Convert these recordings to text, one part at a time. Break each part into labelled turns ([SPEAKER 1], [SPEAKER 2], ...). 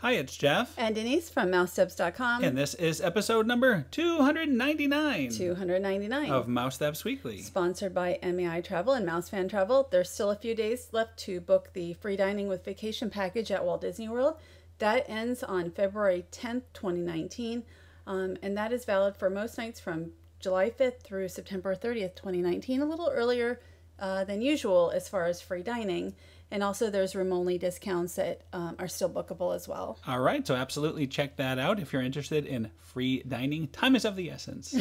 [SPEAKER 1] Hi, it's Jeff.
[SPEAKER 2] And Denise from Mousesteps.com.
[SPEAKER 1] And this is episode number 299.
[SPEAKER 2] 299.
[SPEAKER 1] Of Mousesteps Weekly.
[SPEAKER 2] Sponsored by MEI Travel and Mouse Fan Travel. There's still a few days left to book the free dining with vacation package at Walt Disney World. That ends on February 10th, 2019. And that is valid for most nights from July 5th through September 30th, 2019. A little earlier than usual as far as free dining. And also there's room-only discounts that are still bookable as well.
[SPEAKER 1] All right, so absolutely check that out if you're interested in free dining. Time is of the essence.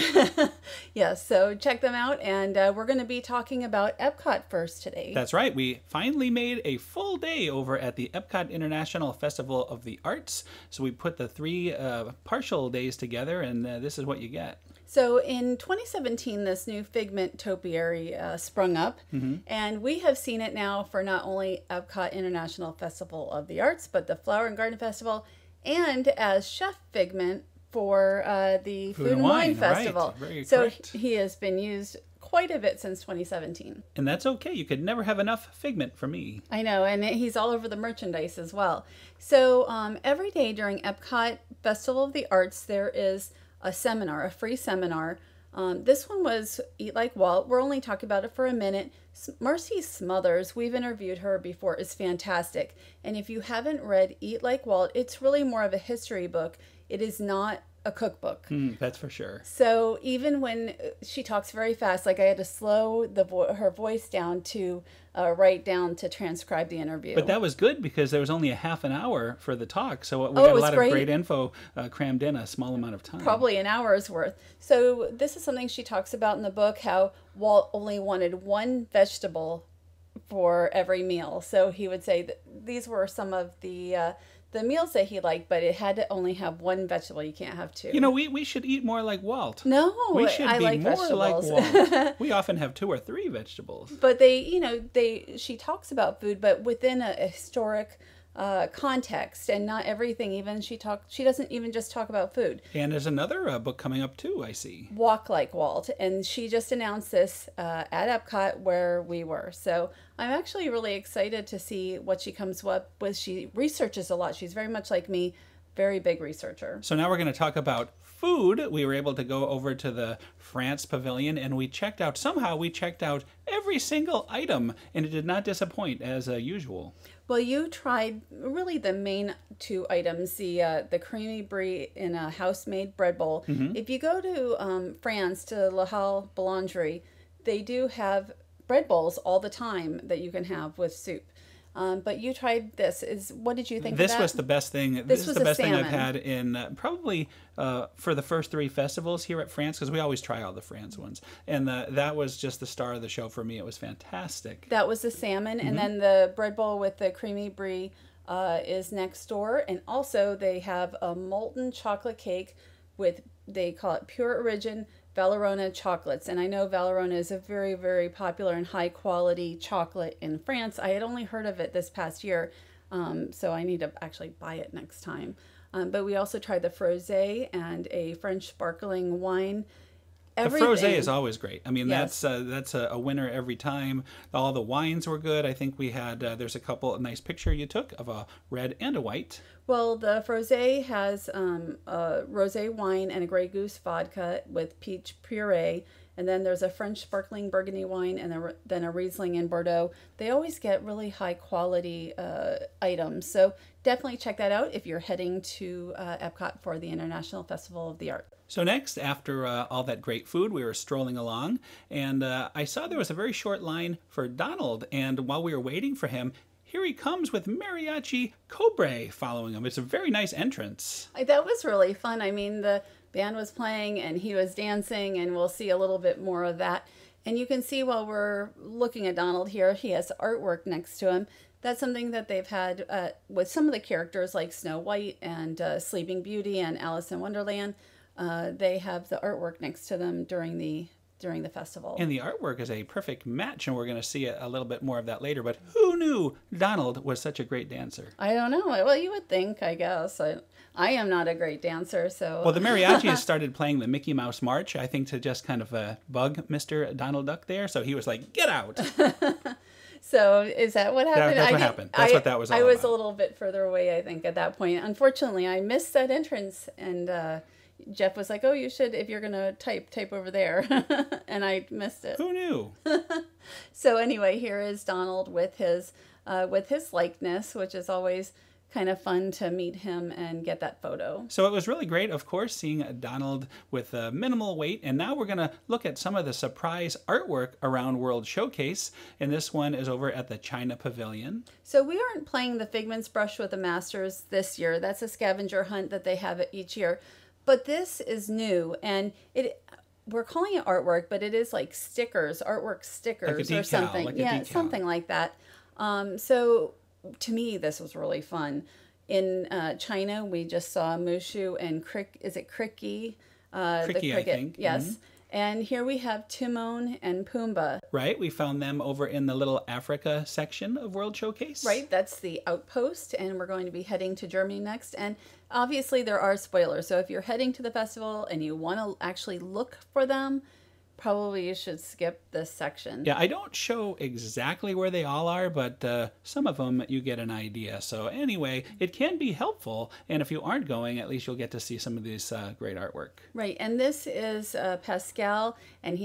[SPEAKER 2] Yes, so check them out. And we're going to be talking about Epcot first today.
[SPEAKER 1] That's right. We finally made a full day over at the Epcot International Festival of the Arts. So we put the three partial days together, and this is what you get.
[SPEAKER 2] So in 2017, this new Figment topiary sprung up, and we have seen it now for not only Epcot International Festival of the Arts, but the Flower and Garden Festival, and as Chef Figment for the Food and Wine Festival.
[SPEAKER 1] Right. Very
[SPEAKER 2] so
[SPEAKER 1] correct.
[SPEAKER 2] He has been used quite a bit since 2017.
[SPEAKER 1] And that's okay. You could never have enough Figment for me.
[SPEAKER 2] I know, and he's all over the merchandise as well. So every day during Epcot Festival of the Arts, there is a seminar, a free seminar. This one was Eat Like Walt. We're only talking about it for a minute. Marcy Smothers, we've interviewed her before, is fantastic. And if you haven't read Eat Like Walt, it's really more of a history book. It is not a cookbook.
[SPEAKER 1] That's for sure.
[SPEAKER 2] So even when she talks very fast, like I had to slow her voice down to write down to transcribe the interview.
[SPEAKER 1] But that was good because there was only a half an hour for the talk. So we got a lot of great info crammed in a small amount of time.
[SPEAKER 2] Probably an hour's worth. So this is something she talks about in the book, how Walt only wanted one vegetable for every meal. So he would say that these were some of the meals that he liked, but it had to only have one vegetable. You can't have two.
[SPEAKER 1] You know, we should eat more like Walt.
[SPEAKER 2] No,
[SPEAKER 1] we should
[SPEAKER 2] I
[SPEAKER 1] be
[SPEAKER 2] like
[SPEAKER 1] more
[SPEAKER 2] vegetables.
[SPEAKER 1] like Walt. We often have 2 or 3 vegetables.
[SPEAKER 2] But she talks about food, but within a historic context, and not everything. Even she doesn't even just talk about food.
[SPEAKER 1] And there's another book coming up too, I see.
[SPEAKER 2] Walk Like Walt, and she just announced this at Epcot where we were. So I'm actually really excited to see what she comes up with. She researches a lot. She's very much like me, very big researcher.
[SPEAKER 1] So now we're going to talk about food. We were able to go over to the France Pavilion, and we checked out every single item, and it did not disappoint as usual.
[SPEAKER 2] Well, you tried really the main 2 items, the creamy brie in a house-made bread bowl. If you go to France, to La Halle Boulangerie, they do have bread bowls all the time that you can have with soup. But you tried this. What did you think of that?
[SPEAKER 1] This was the best thing. This is the best thing I've had in probably for the first 3 festivals here at France, because we always try all the France ones. And that was just the star of the show for me. It was fantastic.
[SPEAKER 2] That was the salmon. And then the bread bowl with the creamy brie is next door. And also they have a molten chocolate cake with, they call it Pure Origin Valrhona chocolates. And I know Valrhona is a very, very popular and high quality chocolate in France. I had only heard of it this past year, so I need to actually buy it next time. But we also tried the frosé and a French sparkling wine. Everything.
[SPEAKER 1] The frosé is always great. I mean,
[SPEAKER 2] yes.
[SPEAKER 1] that's a winner every time. All the wines were good. I think we had, there's a nice picture you took of a red and a white.
[SPEAKER 2] Well, the frosé has a rosé wine and a Grey Goose vodka with peach puree. And then there's a French sparkling Burgundy wine and then a Riesling in Bordeaux. They always get really high quality items. So definitely check that out if you're heading to Epcot for the International Festival of the Arts.
[SPEAKER 1] So next, after all that great food, we were strolling along, and I saw there was a very short line for Donald. And while we were waiting for him, here he comes with Mariachi Cobre following him. It's a very nice entrance.
[SPEAKER 2] That was really fun. I mean, the band was playing and he was dancing, and we'll see a little bit more of that. And you can see while we're looking at Donald here, he has artwork next to him. That's something that they've had with some of the characters like Snow White and Sleeping Beauty and Alice in Wonderland. They have the artwork next to them during the festival.
[SPEAKER 1] And the artwork is a perfect match, and we're going to see a little bit more of that later. But who knew Donald was such a great dancer?
[SPEAKER 2] I don't know. Well, you would think, I guess. I am not a great dancer, so...
[SPEAKER 1] Well, the mariachis started playing the Mickey Mouse March, I think, to just kind of bug Mr. Donald Duck there. So he was like, get out!
[SPEAKER 2] So is that what happened?
[SPEAKER 1] That's what happened. That's what that was all
[SPEAKER 2] I was
[SPEAKER 1] about.
[SPEAKER 2] a little bit further away, I think, at that point. Unfortunately, I missed that entrance, and Jeff was like, "Oh, you should, if you're gonna type over there," and I missed it.
[SPEAKER 1] Who knew?
[SPEAKER 2] So anyway, here is Donald with his likeness, which is always kind of fun to meet him and get that photo.
[SPEAKER 1] So it was really great, of course, seeing Donald with minimal weight. And now we're going to look at some of the surprise artwork around World Showcase. And this one is over at the China Pavilion.
[SPEAKER 2] So we aren't playing the Figments Brush with the Masters this year. That's a scavenger hunt that they have each year. But this is new, and we're calling it artwork, but it is like stickers, artwork stickers,
[SPEAKER 1] like a decal,
[SPEAKER 2] or something.
[SPEAKER 1] like a
[SPEAKER 2] yeah,
[SPEAKER 1] decal.
[SPEAKER 2] Something like that. So to me, this was really fun. In China, we just saw Mushu and Cricket?
[SPEAKER 1] Cricket,
[SPEAKER 2] the cricket,
[SPEAKER 1] I think.
[SPEAKER 2] yes.
[SPEAKER 1] Mm-hmm.
[SPEAKER 2] And here we have Timon and Pumbaa.
[SPEAKER 1] Right, we found them over in the little Africa section of World Showcase.
[SPEAKER 2] Right, that's the outpost, and we're going to be heading to Germany next. And obviously there are spoilers, so if you're heading to the festival and you want to actually look for them, probably you should skip this section.
[SPEAKER 1] Yeah, I don't show exactly where they all are, but some of them you get an idea. So anyway, it can be helpful, and if you aren't going, at least you'll get to see some of these great artwork.
[SPEAKER 2] Right, and this is Pascal, and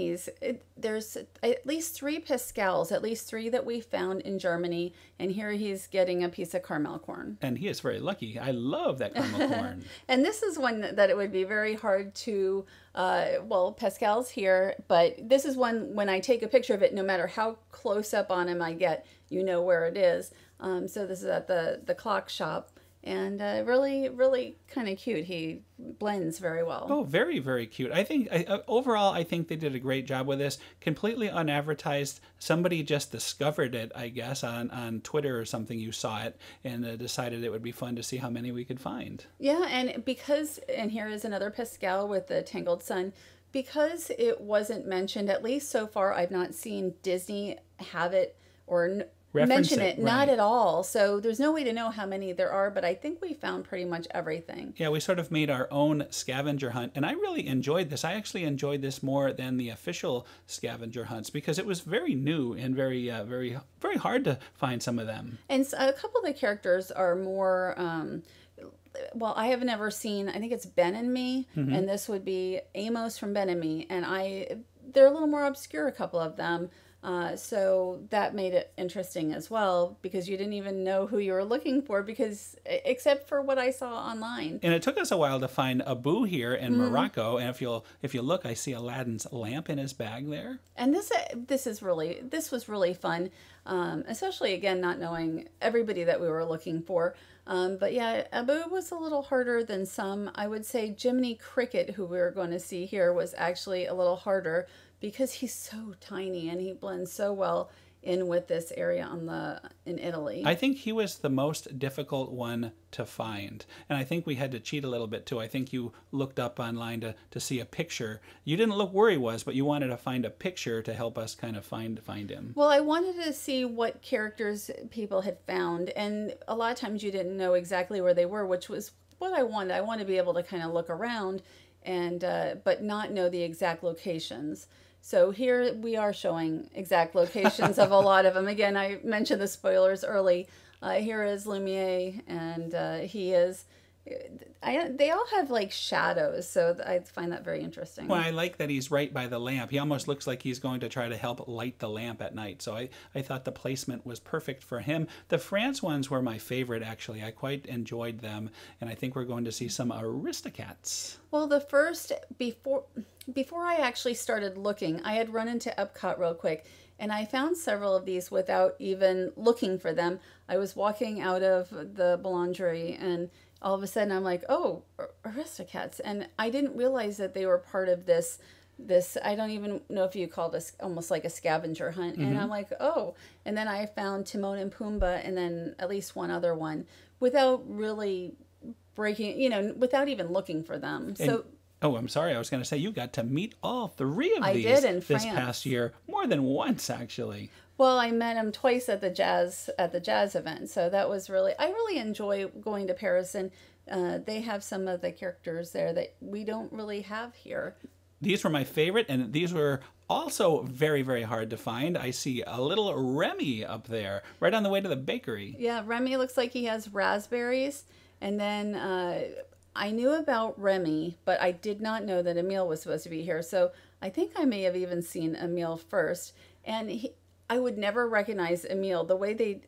[SPEAKER 2] there's at least 3 Pascals, at least 3 that we found in Germany, and here he's getting a piece of caramel corn.
[SPEAKER 1] And he is very lucky. I love that caramel corn.
[SPEAKER 2] And this is one that it would be very hard to, well, Pascal's here, but this is one, when I take a picture of it, no matter how close up on him I get, you know where it is. So this is at the clock shop. And really, really kind of cute. He blends very well.
[SPEAKER 1] Oh, very, very cute. I think, overall, I think they did a great job with this. Completely unadvertised. Somebody just discovered it, I guess, on Twitter or something. You saw it and decided it would be fun to see how many we could find.
[SPEAKER 2] Yeah, and here is another Pascal with the Tangled Sun. Because it wasn't mentioned, at least so far, I've not seen Disney have it or mention it,
[SPEAKER 1] right.
[SPEAKER 2] Not at all. So there's no way to know how many there are, but I think we found pretty much everything.
[SPEAKER 1] Yeah, we sort of made our own scavenger hunt, and I really enjoyed this. I actually enjoyed this more than the official scavenger hunts because it was very new and very, very hard to find some of them.
[SPEAKER 2] And a couple of the characters are more. Well, I have never seen. I think it's Ben and Me, and this would be Amos from Ben and Me, and they're a little more obscure. A couple of them. So that made it interesting as well because you didn't even know who you were looking for except for what I saw online.
[SPEAKER 1] And it took us a while to find Abu here in Morocco. And if you look, I see Aladdin's lamp in his bag there.
[SPEAKER 2] And this was really fun, especially again not knowing everybody that we were looking for. But yeah, Abu was a little harder than some. I would say Jiminy Cricket, who we were going to see here, was actually a little harder. Because he's so tiny and he blends so well in with this area in Italy.
[SPEAKER 1] I think he was the most difficult one to find. And I think we had to cheat a little bit too. I think you looked up online to see a picture. You didn't look where he was, but you wanted to find a picture to help us kind of find him.
[SPEAKER 2] Well, I wanted to see what characters people had found. And a lot of times you didn't know exactly where they were, which was what I wanted. I want to be able to kind of look around and but not know the exact locations. So here we are showing exact locations of a lot of them. Again, I mentioned the spoilers early. Here is Lumiere, and he is... they all have like shadows, so I find that very interesting.
[SPEAKER 1] Well, I like that he's right by the lamp. He almost looks like he's going to try to help light the lamp at night. So I thought the placement was perfect for him. The France ones were my favorite, actually. I quite enjoyed them, and I think we're going to see some Aristocats.
[SPEAKER 2] Well, the first, before I actually started looking, I had run into Epcot real quick, and I found several of these without even looking for them. I was walking out of the boulangerie, and all of a sudden I'm like, oh, Aristocats. And I didn't realize that they were part of this, I don't even know if you call this almost like a scavenger hunt. And I'm like, oh. And then I found Timon and Pumbaa and then at least one other one without really without even looking for them.
[SPEAKER 1] Oh, I'm sorry. I was going to say you got to meet all 3 of these
[SPEAKER 2] did in
[SPEAKER 1] this
[SPEAKER 2] France.
[SPEAKER 1] past year, more than once actually.
[SPEAKER 2] Well, I met him twice at the jazz event, so that was I really enjoy going to Paris, and they have some of the characters there that we don't really have here.
[SPEAKER 1] These were my favorite, and these were Also very, very hard to find. I see a little Remy up there, right on the way to the bakery.
[SPEAKER 2] Yeah, Remy looks like he has raspberries. And then I knew about Remy, but I did not know that Emile was supposed to be here. So I think I may have even seen Emile first. And I would never recognize Emile. The way they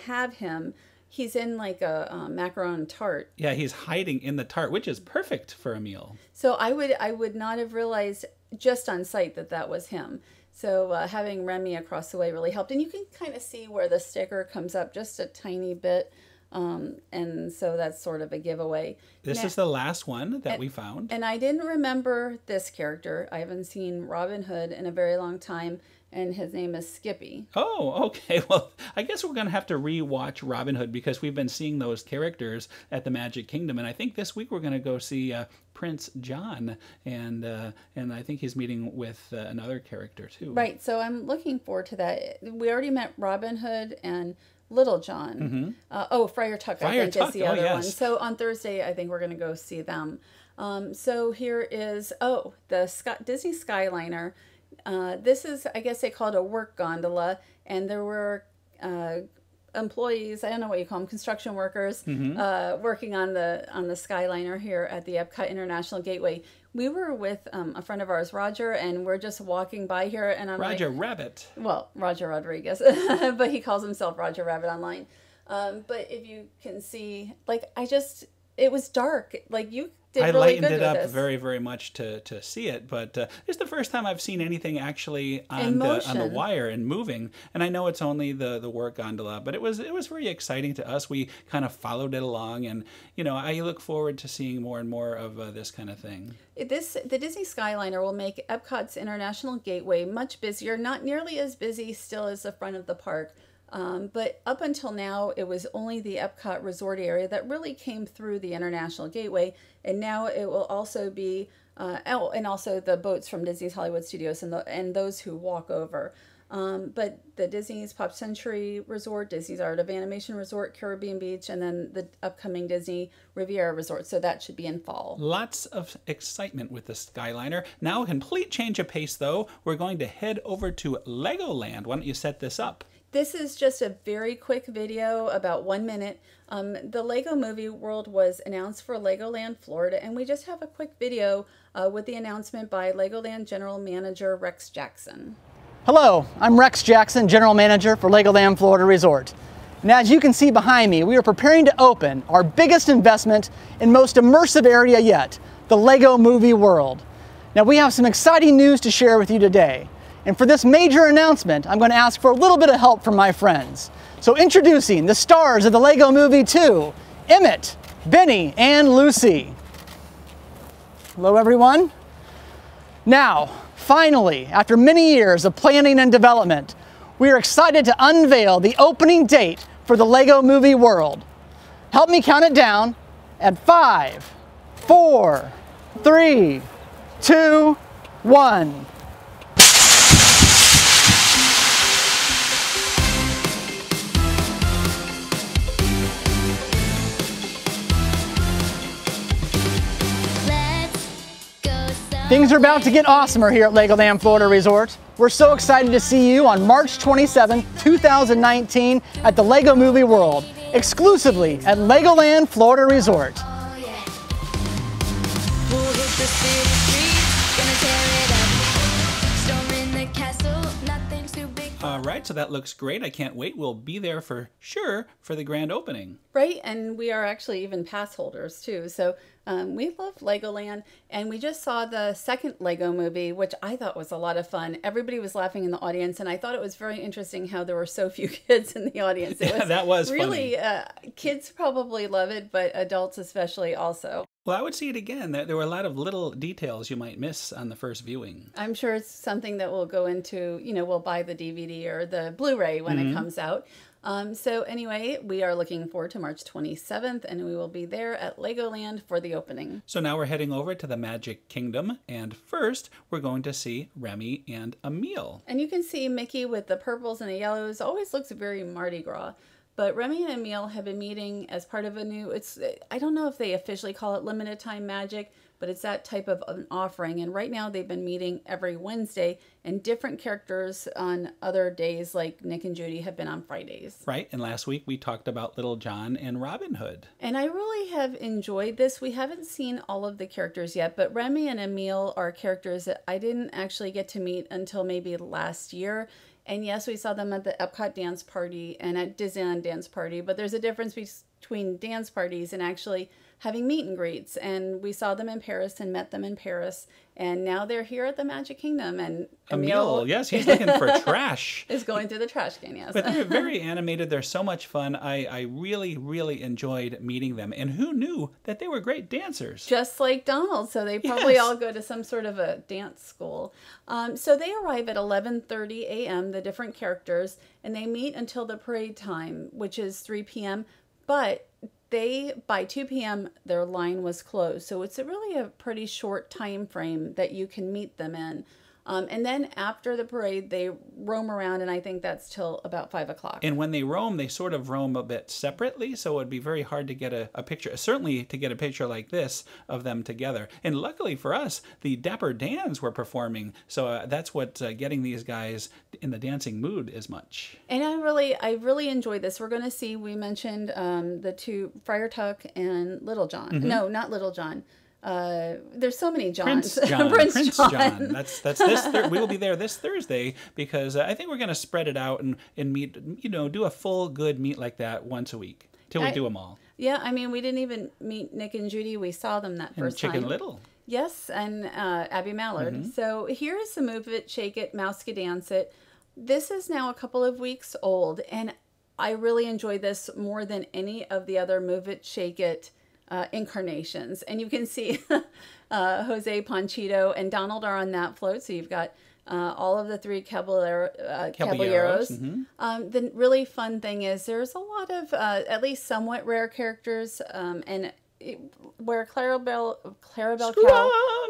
[SPEAKER 2] have him, he's in like a macaron tart.
[SPEAKER 1] Yeah, he's hiding in the tart, which is perfect for Emile.
[SPEAKER 2] So I would not have realized just on sight that that was him. So having Remy across the way really helped. And you can kind of see where the sticker comes up just a tiny bit. And so that's sort of a giveaway.
[SPEAKER 1] This is the last one that we found.
[SPEAKER 2] And I didn't remember this character. I haven't seen Robin Hood in a very long time, and his name is Skippy.
[SPEAKER 1] Oh, okay. Well, I guess we're going to have to re-watch Robin Hood because we've been seeing those characters at the Magic Kingdom. And I think this week we're going to go see Prince John. And I think he's meeting with another character too.
[SPEAKER 2] Right. So I'm looking forward to that. We already met Robin Hood and Little John. Friar Tuck, I think, is the other one. So on Thursday, I think we're going to go see them. So here is, the Disney Skyliner. This is, I guess they call it a work gondola. And there were employees, I don't know what you call them, construction workers, working on the Skyliner here at the Epcot International Gateway. We were with a friend of ours, Roger, and we're just walking by here, and I'm
[SPEAKER 1] Roger Rabbit.
[SPEAKER 2] Well, Roger Rodriguez, but he calls himself Roger Rabbit online. But if you can see, like, it was dark. Like, you did really good with this.
[SPEAKER 1] I lightened it up very, very much to see it, but it's the first time I've seen anything actually on the wire and moving. And I know it's only the work gondola, but it was very exciting to us. We kind of followed it along, and I look forward to seeing more and more of this kind of thing.
[SPEAKER 2] The Disney Skyliner will make Epcot's International Gateway much busier, not nearly as busy still as the front of the park. But up until now, it was only the Epcot resort area that really came through the International Gateway. And now it will also be, and also the boats from Disney's Hollywood Studios and those who walk over. But the Disney's Pop Century Resort, Disney's Art of Animation Resort, Caribbean Beach, and then the upcoming Disney Riviera Resort. So that should be in fall.
[SPEAKER 1] Lots of excitement with the Skyliner. Now a complete change of pace, though. We're going to head over to Legoland. Why don't you set this up?
[SPEAKER 2] This is just a very quick video, about 1 minute. The Lego Movie World was announced for LEGOLAND Florida, and we just have a quick video with the announcement by LEGOLAND General Manager Rex Jackson.
[SPEAKER 3] Hello, I'm Rex Jackson, General Manager for LEGOLAND Florida Resort. And as you can see behind me, we are preparing to open our biggest investment and most immersive area yet, the Lego Movie World. Now we have some exciting news to share with you today. And for this major announcement, I'm going to ask for a little bit of help from my friends. So introducing the stars of the Lego Movie 2, Emmett, Benny, and Lucy. Hello everyone. Now, finally, after many years of planning and development, we are excited to unveil the opening date for the Lego Movie World. Help me count it down at 5, 4, 3, 2, 1. Things are about to get awesomer here at LEGOLAND Florida Resort. We're so excited to see you on March 27, 2019 at the Lego Movie World, exclusively at LEGOLAND Florida Resort.
[SPEAKER 1] All right, so that looks great. I can't wait. We'll be there for sure for the grand opening.
[SPEAKER 2] Right, and we are actually even pass holders too. So we love Legoland, and we just saw the second Lego movie, which I thought was a lot of fun. Everybody was laughing in the audience, and I thought it was very interesting how there were so few kids in the audience.
[SPEAKER 1] That was
[SPEAKER 2] really
[SPEAKER 1] funny.
[SPEAKER 2] Kids probably love it, but adults especially also.
[SPEAKER 1] Well, I would see it again. There were a lot of little details you might miss on the first viewing.
[SPEAKER 2] I'm sure it's something that we'll go into, we'll buy the DVD or the Blu-ray when it comes out. So anyway, we are looking forward to March 27th, and we will be there at Legoland for the opening.
[SPEAKER 1] So now we're heading over to the Magic Kingdom, and first we're going to see Remy and Emile.
[SPEAKER 2] And you can see Mickey with the purples and the yellows. Always looks very Mardi Gras. But Remy and Emile have been meeting as part of a new, I don't know if they officially call it limited time magic, but it's that type of an offering. And right now they've been meeting every Wednesday, and different characters on other days, like Nick and Judy, have been on Fridays.
[SPEAKER 1] Right. And last week we talked about Little John and Robin Hood.
[SPEAKER 2] And I really have enjoyed this. We haven't seen all of the characters yet, but Remy and Emile are characters that I didn't actually get to meet until maybe last year. And yes, we saw them at the Epcot dance party and at Disneyland dance party, but there's a difference between dance parties and actually having meet and greets. And we saw them in Paris and met them in Paris. And now they're here at the Magic Kingdom. And
[SPEAKER 1] Emile, yes, he's looking for trash.
[SPEAKER 2] Is going through the trash can, yes.
[SPEAKER 1] But they're very animated. They're so much fun. I really, really enjoyed meeting them. And who knew that they were great dancers?
[SPEAKER 2] Just like Donald. So they probably
[SPEAKER 1] Yes.
[SPEAKER 2] all go to some sort of a dance school. So they arrive at 11:30 a.m., the different characters, and they meet until the parade time, which is 3 p.m. But by 2 p.m. their line was closed. So it's really a pretty short time frame that you can meet them in. And then after the parade, they roam around, and I think that's till about 5 o'clock.
[SPEAKER 1] And when they roam, they sort of roam a bit separately, so it would be very hard to get a picture, certainly to get a picture like this of them together. And luckily for us, the Dapper Dans were performing, so that's what getting these guys in the dancing mood is much.
[SPEAKER 2] And I really enjoyed this. We're going to see, we mentioned the two, Friar Tuck and Little John. No, not Little John. There's so many Johns.
[SPEAKER 1] Prince John.
[SPEAKER 2] Prince
[SPEAKER 1] John. That's this. We will be there this Thursday because I think we're going to spread it out and meet. Do a full good meet like that once a week till we do them all.
[SPEAKER 2] Yeah, I mean, we didn't even meet Nick and Judy. We saw them that first time.
[SPEAKER 1] Chicken Little.
[SPEAKER 2] Yes, and Abby Mallard. So here is the Move It, Shake It, Mouse Dance It. This is now a couple of weeks old, and I really enjoy this more than any of the other Move It, Shake It incarnations. And you can see Jose, Panchito, and Donald are on that float. So you've got all of the three caballeros. The really fun thing is there's a lot of at least somewhat rare characters, where Clarabelle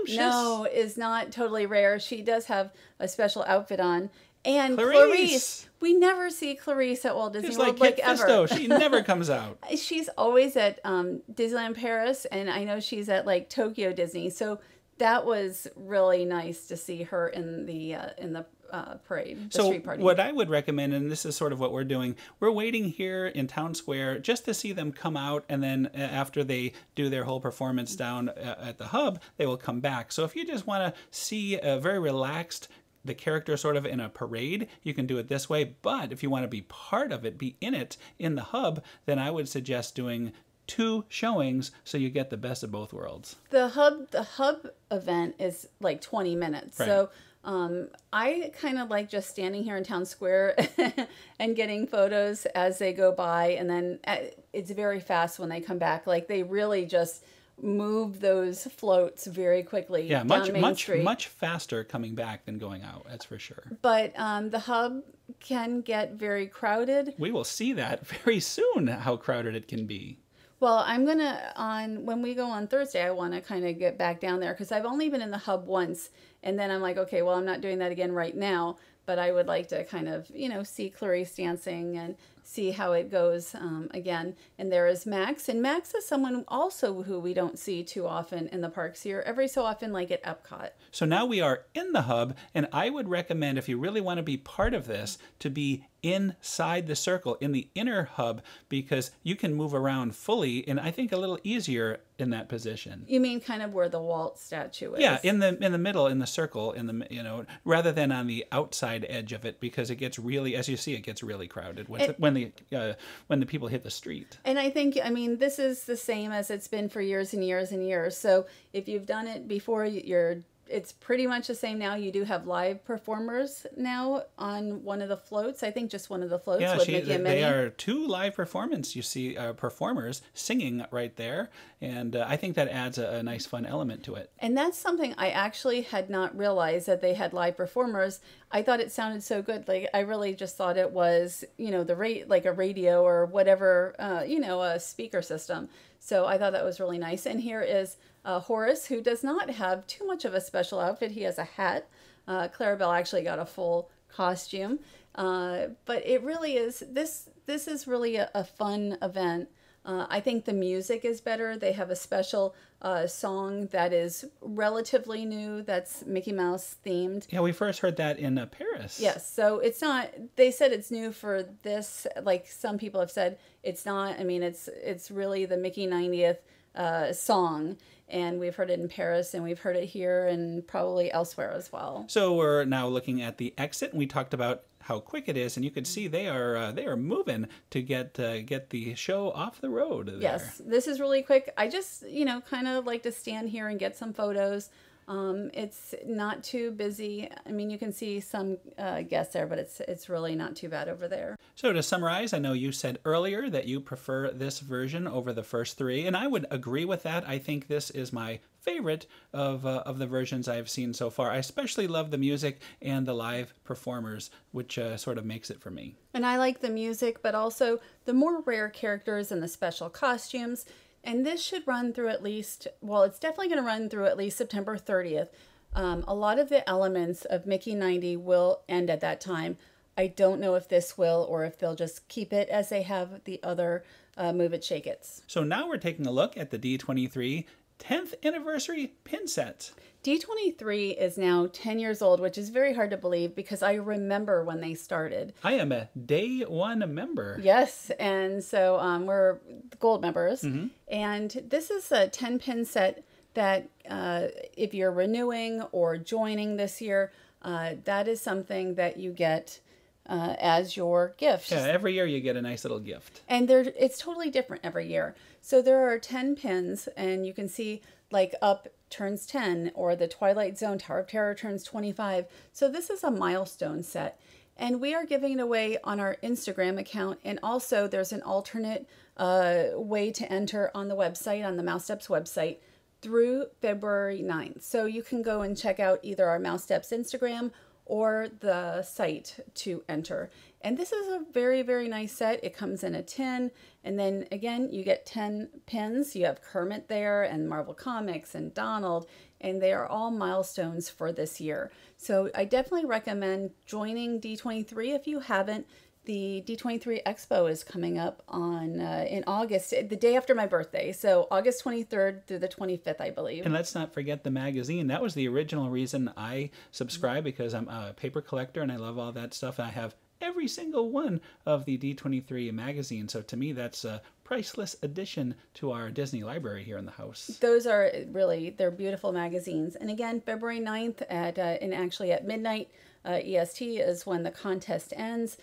[SPEAKER 2] Cow is not totally rare. She does have a special outfit on. And Clarice. We never see Clarice at Walt Disney World
[SPEAKER 1] like
[SPEAKER 2] ever.
[SPEAKER 1] Fisto. She never comes out.
[SPEAKER 2] She's always at Disneyland Paris, and I know she's at like Tokyo Disney. So that was really nice to see her in the parade, the street party.
[SPEAKER 1] What I would recommend, and this is sort of what we're doing, we're waiting here in Town Square just to see them come out, and then after they do their whole performance down at the hub, they will come back. So if you just want to see a very relaxed the character sort of in a parade, you can do it this way. But if you want to be part of it, be in it in the hub, then I would suggest doing 2 showings so you get the best of both worlds.
[SPEAKER 2] The hub event is like 20 minutes. Right. So I kind of like just standing here in Town Square and getting photos as they go by, and then it's very fast when they come back. Like they really just move those floats very quickly.
[SPEAKER 1] Yeah,
[SPEAKER 2] down Main Street.
[SPEAKER 1] much faster coming back than going out. That's for sure.
[SPEAKER 2] But the hub can get very crowded.
[SPEAKER 1] We will see that very soon. How crowded it can be.
[SPEAKER 2] Well, I'm gonna when we go on Thursday, I want to kind of get back down there because I've only been in the hub once, and then I'm like, okay, well, I'm not doing that again right now. But I would like to kind of, see Clarice dancing and see how it goes again. And there is Max. And Max is someone also who we don't see too often in the parks here. Every so often, like at Epcot.
[SPEAKER 1] So now we are in the hub. And I would recommend, if you really want to be part of this, to be inside the circle, in the inner hub, because you can move around fully, and I think a little easier in that position.
[SPEAKER 2] You mean kind of where the Walt statue is?
[SPEAKER 1] Yeah, in the middle, in the circle, rather than on the outside edge of it, because it gets really, as you see, it gets really crowded when the people hit the street.
[SPEAKER 2] And I think, this is the same as it's been for years and years and years. So if you've done it before, it's pretty much the same now. You do have live performers now on one of the floats. I think just one of the floats with Mickey and Minnie.
[SPEAKER 1] They are 2 live performances. You see performers singing right there. And I think that adds a nice fun element to it.
[SPEAKER 2] And that's something I actually had not realized, that they had live performers. I thought it sounded so good. Like I really just thought it was, like a radio or whatever, a speaker system. So I thought that was really nice. And here is Horace, who does not have too much of a special outfit. He has a hat. Clarabelle actually got a full costume. But it really is, this is really a fun event. I think the music is better. They have a special song that is relatively new, that's Mickey Mouse themed.
[SPEAKER 1] Yeah, we first heard that in Paris.
[SPEAKER 2] Yes, so it's not, they said it's new for this, like some people have said, it's not. I mean, it's really the Mickey 90th song, and we've heard it in Paris, and we've heard it here and probably elsewhere as well.
[SPEAKER 1] So we're now looking at the exit, and we talked about how quick it is, and you can see they are moving to get the show off the road there.
[SPEAKER 2] Yes, this is really quick. I just, kind of like to stand here and get some photos. It's not too busy. I mean, you can see some guests there, but it's really not too bad over there.
[SPEAKER 1] So to summarize, I know you said earlier that you prefer this version over the first three, and I would agree with that. I think this is my favorite of the versions I've seen so far. I especially love the music and the live performers, which sort of makes it for me.
[SPEAKER 2] And I like the music, but also the more rare characters and the special costumes. And this should run through at least, well, it's definitely going to run through at least September 30th. A lot of the elements of Mickey 90 will end at that time. I don't know if this will, or if they'll just keep it as they have the other Move It, Shake It's.
[SPEAKER 1] So now we're taking a look at the D23 10th anniversary pin set.
[SPEAKER 2] D23 is now 10 years old, which is very hard to believe because I remember when they started.
[SPEAKER 1] I am a day one member.
[SPEAKER 2] Yes, and so we're gold members. Mm-hmm. And this is a 10 pin set that if you're renewing or joining this year, that is something that you get as your gift.
[SPEAKER 1] Yeah, every year you get a nice little gift.
[SPEAKER 2] And it's totally different every year. So there are 10 pins, and you can see like Up turns 10, or the Twilight Zone Tower of Terror turns 25. So this is a milestone set. And we are giving it away on our Instagram account. And also there's an alternate way to enter on the website, on the Mousesteps website, through February 9th. So you can go and check out either our Mousesteps Instagram or the site to enter. And this is a very, very nice set. It comes in a tin, and then again, you get 10 pins. You have Kermit there, and Marvel Comics, and Donald, and they are all milestones for this year. So I definitely recommend joining D23 if you haven't. The D23 Expo is coming up on in August, the day after my birthday. So August 23rd through the 25th, I believe.
[SPEAKER 1] And let's not forget the magazine. That was the original reason I subscribe, because I'm a paper collector and I love all that stuff. And I have every single one of the D23 magazine. So to me, that's a priceless addition to our Disney library here in the house.
[SPEAKER 2] Those are really, they're beautiful magazines. And again, February 9th and actually at midnight EST is when the contest ends.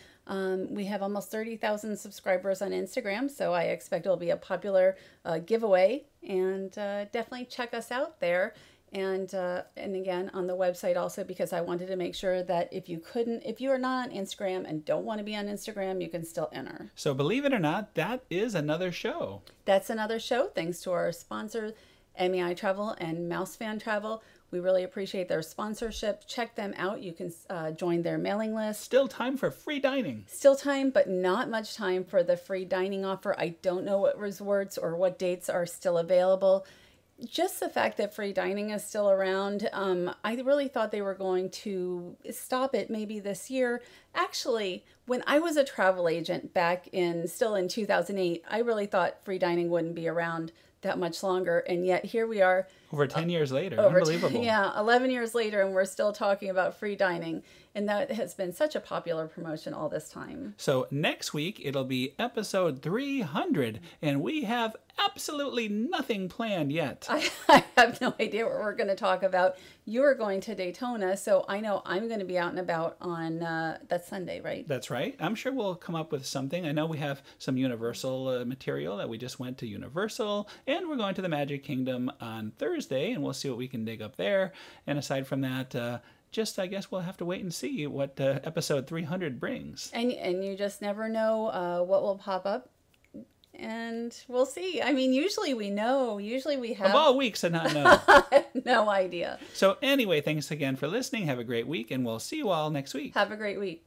[SPEAKER 2] We have almost 30,000 subscribers on Instagram, so I expect it'll be a popular giveaway, and definitely check us out there. And again, on the website also, because I wanted to make sure that if you are not on Instagram and don't want to be on Instagram, you can still enter.
[SPEAKER 1] So believe it or not, that is another show.
[SPEAKER 2] That's another show, thanks to our sponsors, MEI Travel and Mouse Fan Travel. We really appreciate their sponsorship. Check them out. You can join their mailing list.
[SPEAKER 1] Still time for free dining.
[SPEAKER 2] Still time, but not much time for the free dining offer. I don't know what resorts or what dates are still available. Just the fact that free dining is still around, I really thought they were going to stop it maybe this year. Actually, when I was a travel agent back still in 2008, I really thought free dining wouldn't be around that much longer, and yet here we are.
[SPEAKER 1] Over 10 years later. Unbelievable.
[SPEAKER 2] Yeah, 11 years later, and we're still talking about free dining. And that has been such a popular promotion all this time.
[SPEAKER 1] So next week, it'll be episode 300, and we have absolutely nothing planned yet.
[SPEAKER 2] I have no idea what we're going to talk about. You're going to Daytona, so I know I'm going to be out and about on that Sunday, right?
[SPEAKER 1] That's right. I'm sure we'll come up with something. I know we have some Universal material that we just went to Universal, and we're going to the Magic Kingdom on Thursday, and we'll see what we can dig up there. And aside from that, I guess we'll have to wait and see what episode 300 brings.
[SPEAKER 2] And you just never know what will pop up. And we'll see. I mean, usually we know. Usually we have.
[SPEAKER 1] Of all weeks to not know.
[SPEAKER 2] No idea.
[SPEAKER 1] So anyway, thanks again for listening. Have a great week, and we'll see you all next week.
[SPEAKER 2] Have a great week.